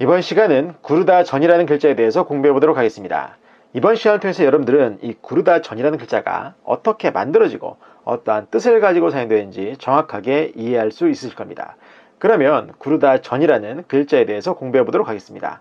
이번 시간은 구르다 전이라는 글자에 대해서 공부해 보도록 하겠습니다. 이번 시간을 통해서 여러분들은 이 구르다 전이라는 글자가 어떻게 만들어지고 어떠한 뜻을 가지고 사용되는지 정확하게 이해할 수 있으실 겁니다. 그러면 구르다 전이라는 글자에 대해서 공부해 보도록 하겠습니다.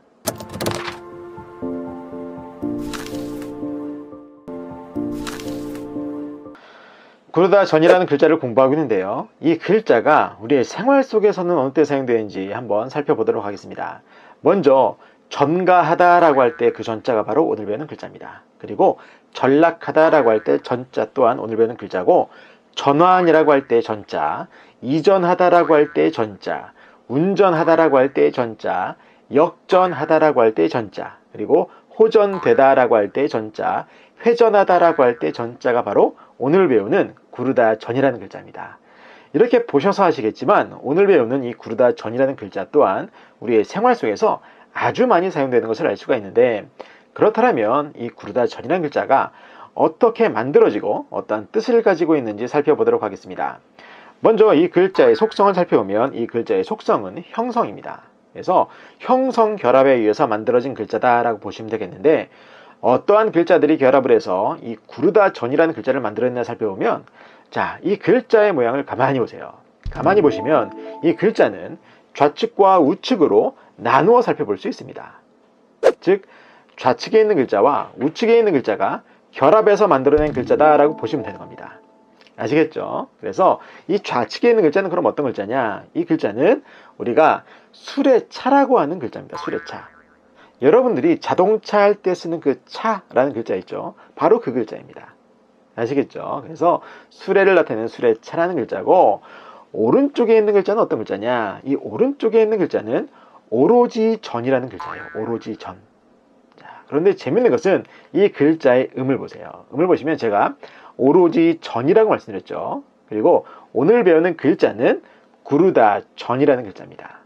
구르다 전이라는 글자를 공부하고 있는데요. 이 글자가 우리의 생활 속에서는 어느 때 사용되는지 한번 살펴보도록 하겠습니다. 먼저 전가하다 라고 할 때 그 전자가 바로 오늘 배우는 글자입니다. 그리고 전락하다 라고 할 때 전자 또한 오늘 배우는 글자고, 전환이라고 할 때 전자, 이전하다 라고 할 때 전자, 운전하다 라고 할 때 전자, 역전하다 라고 할 때 전자, 그리고 호전되다 라고 할 때 전자, 회전하다 라고 할 때 전자가 바로 오늘 배우는 구르다 전이라는 글자입니다. 이렇게 보셔서 아시겠지만 오늘 배우는 이 구르다 전이라는 글자 또한 우리의 생활 속에서 아주 많이 사용되는 것을 알 수가 있는데, 그렇다면 이 구르다 전이라는 글자가 어떻게 만들어지고 어떤 뜻을 가지고 있는지 살펴보도록 하겠습니다. 먼저 이 글자의 속성을 살펴보면 이 글자의 속성은 형성입니다. 그래서 형성 결합에 의해서 만들어진 글자다라고 보시면 되겠는데, 어떠한 글자들이 결합을 해서 이 구르다 전이라는 글자를 만들었나 살펴보면, 자, 이 글자의 모양을 가만히 보세요. 가만히 보시면 이 글자는 좌측과 우측으로 나누어 살펴볼 수 있습니다. 즉, 좌측에 있는 글자와 우측에 있는 글자가 결합해서 만들어낸 글자다라고 보시면 되는 겁니다. 아시겠죠? 그래서 이 좌측에 있는 글자는 그럼 어떤 글자냐? 이 글자는 우리가 수레차라고 하는 글자입니다. 수레차. 여러분들이 자동차 할 때 쓰는 그 차라는 글자 있죠? 바로 그 글자입니다. 아시겠죠? 그래서 수레를 나타내는 수레차라는 글자고, 오른쪽에 있는 글자는 어떤 글자냐? 이 오른쪽에 있는 글자는 오로지 전이라는 글자예요. 오로지 전. 자, 그런데 재밌는 것은 이 글자의 음을 보세요. 음을 보시면 제가 오로지 전이라고 말씀드렸죠. 그리고 오늘 배우는 글자는 구르다 전이라는 글자입니다.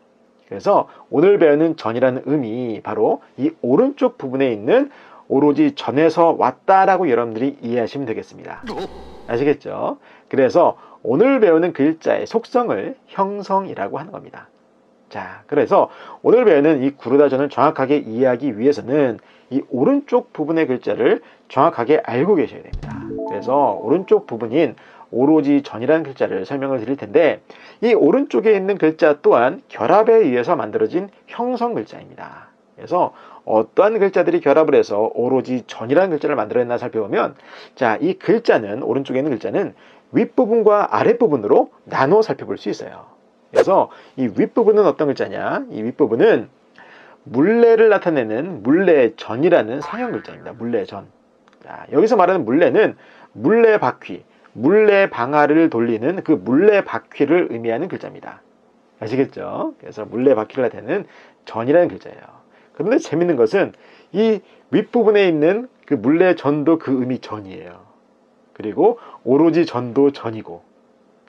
그래서 오늘 배우는 전이라는 음이 바로 이 오른쪽 부분에 있는 오로지 전에서 왔다라고 여러분들이 이해하시면 되겠습니다. 아시겠죠? 그래서 오늘 배우는 글자의 속성을 형성이라고 하는 겁니다. 자, 그래서 오늘 배우는 이 구르다 전을 정확하게 이해하기 위해서는 이 오른쪽 부분의 글자를 정확하게 알고 계셔야 됩니다. 그래서 오른쪽 부분인 오로지 전이라는 글자를 설명을 드릴 텐데, 이 오른쪽에 있는 글자 또한 결합에 의해서 만들어진 형성 글자입니다. 그래서 어떠한 글자들이 결합을 해서 오로지 전이라는 글자를 만들어냈나 살펴보면, 자, 이 글자는, 오른쪽에 있는 글자는 윗부분과 아랫부분으로 나누어 살펴볼 수 있어요. 그래서 이 윗부분은 어떤 글자냐? 이 윗부분은 물레를 나타내는 물레전이라는 상형 글자입니다. 물레전. 자, 여기서 말하는 물레는 물레 바퀴, 물레 방아를 돌리는 그 물레 바퀴를 의미하는 글자입니다. 아시겠죠? 그래서 물레 바퀴를 나타내는 전이라는 글자예요. 그런데 재밌는 것은 이 윗부분에 있는 그 물레전도 그 음이 전이에요. 그리고 오로지 전도 전이고,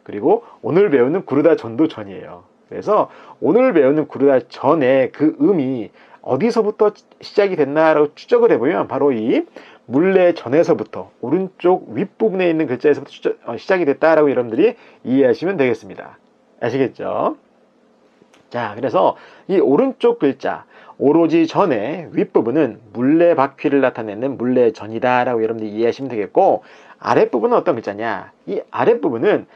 그리고 오늘 배우는 구르다 전도 전이에요. 그래서 오늘 배우는 구르다 전의 그 음이 어디서부터 시작이 됐나라고 추적을 해보면 바로 이 물레전에서부터 오른쪽 윗부분에 있는 글자에서부터 시작이 됐다라고 여러분들이 이해하시면 되겠습니다. 아시겠죠? 자, 그래서 이 오른쪽 글자 오로지 전의 윗부분은 물레 바퀴를 나타내는 물레전이다라고 여러분들이 이해하시면 되겠고, 아랫부분은 어떤 글자냐? 이 아랫부분은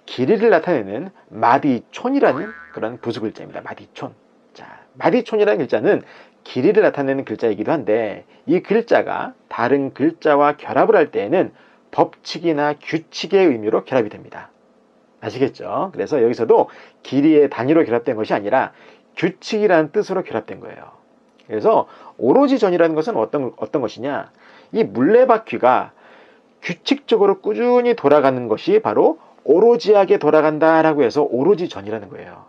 길이를 나타내는 마디촌이라는 그런 부수 글자입니다. 마디촌. 자, 마디촌이라는 글자는 길이를 나타내는 글자이기도 한데, 이 글자가 다른 글자와 결합을 할 때에는 법칙이나 규칙의 의미로 결합이 됩니다. 아시겠죠? 그래서 여기서도 길이의 단위로 결합된 것이 아니라 규칙이라는 뜻으로 결합된 거예요. 그래서 오로지 전이라는 것은 어떤 것이냐? 이 물레바퀴가 규칙적으로 꾸준히 돌아가는 것이 바로 오로지하게 돌아간다라고 해서 오로지 전이라는 거예요.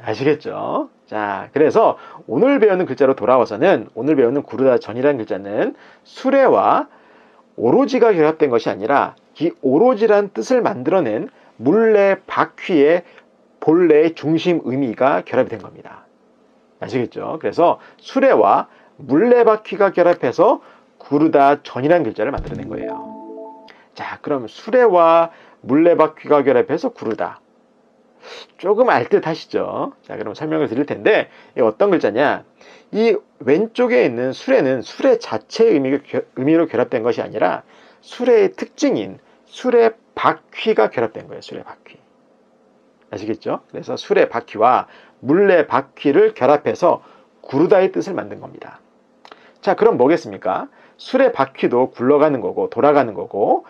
아시겠죠? 자, 그래서 오늘 배우는 글자로 돌아와서는 오늘 배우는 구르다 전이라는 글자는 수레와 오로지가 결합된 것이 아니라 이 오로지란 뜻을 만들어낸 물레 바퀴의 본래의 중심 의미가 결합이 된 겁니다. 아시겠죠? 그래서 수레와 물레 바퀴가 결합해서 구르다 전이라는 글자를 만들어낸 거예요. 자, 그럼 수레와 물레바퀴가 결합해서 구르다. 조금 알듯 하시죠? 자, 그럼 설명을 드릴 텐데, 이 어떤 글자냐? 이 왼쪽에 있는 수레는 수레 자체의 의미로 결합된 것이 아니라 수레의 특징인 수레 바퀴가 결합된 거예요. 수레 바퀴. 아시겠죠? 그래서 수레 바퀴와 물레 바퀴를 결합해서 구르다의 뜻을 만든 겁니다. 자, 그럼 뭐겠습니까? 수레 바퀴도 굴러가는 거고 돌아가는 거고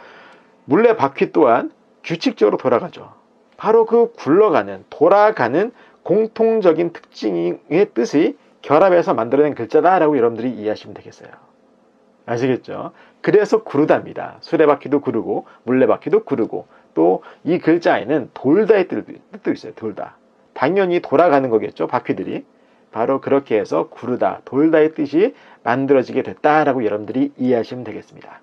물레 바퀴 또한 규칙적으로 돌아가죠. 바로 그 굴러가는 돌아가는 공통적인 특징의 뜻이 결합해서 만들어낸 글자다라고 여러분들이 이해하시면 되겠어요. 아시겠죠? 그래서 구르다입니다. 수레바퀴도 구르고 물레바퀴도 구르고 또 이 글자에는 돌다의 뜻도 있어요. 돌다. 당연히 돌아가는 거겠죠. 바퀴들이. 바로 그렇게 해서 구르다, 돌다의 뜻이 만들어지게 됐다라고 여러분들이 이해하시면 되겠습니다.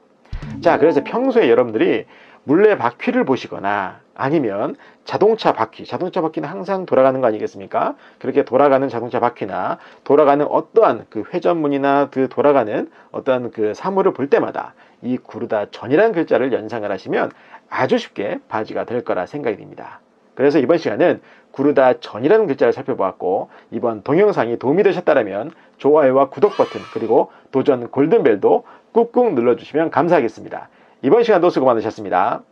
자, 그래서 평소에 여러분들이 물레바퀴를 보시거나 아니면 자동차 바퀴는 항상 돌아가는 거 아니겠습니까? 그렇게 돌아가는 자동차 바퀴나 돌아가는 어떠한 그 회전문이나 그 돌아가는 어떠한 그 사물을 볼 때마다 이 구르다 전이라는 글자를 연상을 하시면 아주 쉽게 바지가 될 거라 생각이 듭니다. 그래서 이번 시간은 구르다 전이라는 글자를 살펴보았고 이번 동영상이 도움이 되셨다면 좋아요와 구독 버튼 그리고 도전 골든벨도 꾹꾹 눌러주시면 감사하겠습니다. 이번 시간도 수고 많으셨습니다.